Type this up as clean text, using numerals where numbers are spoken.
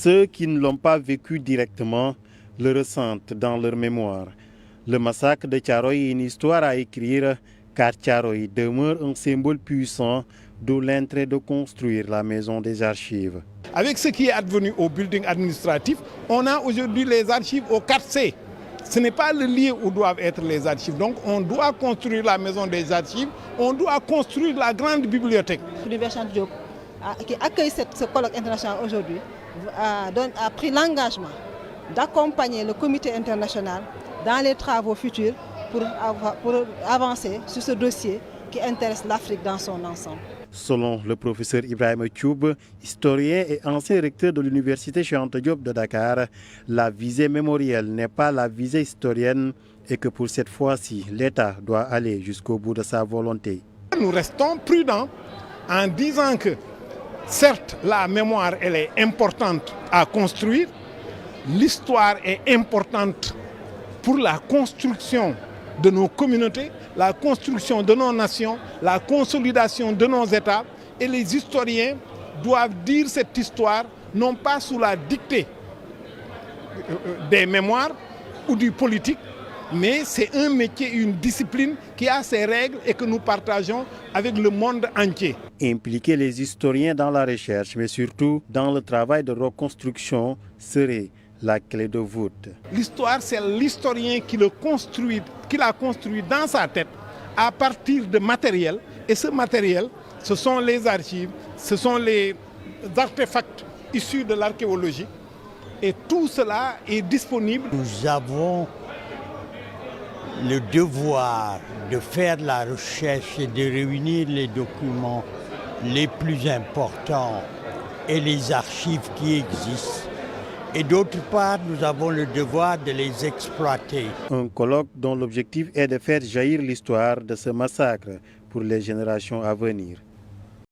Ceux qui ne l'ont pas vécu directement le ressentent dans leur mémoire. Le massacre de Thiaroye est une histoire à écrire car Thiaroye demeure un symbole puissant, d'où l'intérêt de construire la maison des archives. Avec ce qui est advenu au building administratif, on a aujourd'hui les archives au 4C. Ce n'est pas le lieu où doivent être les archives. Donc on doit construire la maison des archives, on doit construire la grande bibliothèque. L'Université Cheikh Anta Diop, qui accueille ce colloque international aujourd'hui, a pris l'engagement d'accompagner le comité international dans les travaux futurs pour avancer sur ce dossier qui intéresse l'Afrique dans son ensemble. Selon le professeur Ibrahima Thioub, historien et ancien recteur de l'Université Cheikh Anta Diop de Dakar, la visée mémorielle n'est pas la visée historienne et que pour cette fois-ci, l'État doit aller jusqu'au bout de sa volonté. Nous restons prudents en disant que certes, la mémoire elle est importante à construire, l'histoire est importante pour la construction de nos communautés, la construction de nos nations, la consolidation de nos États. Et les historiens doivent dire cette histoire non pas sous la dictée des mémoires ou du politique, mais c'est un métier, une discipline qui a ses règles et que nous partageons avec le monde entier. Impliquer les historiens dans la recherche, mais surtout dans le travail de reconstruction, serait la clé de voûte. L'histoire, c'est l'historien qui l'a construit dans sa tête à partir de matériel. Et ce matériel, ce sont les archives, ce sont les artefacts issus de l'archéologie. Et tout cela est disponible. Nous avons le devoir de faire la recherche et de réunir les documents les plus importants et les archives qui existent. Et d'autre part, nous avons le devoir de les exploiter. Un colloque dont l'objectif est de faire jaillir l'histoire de ce massacre pour les générations à venir.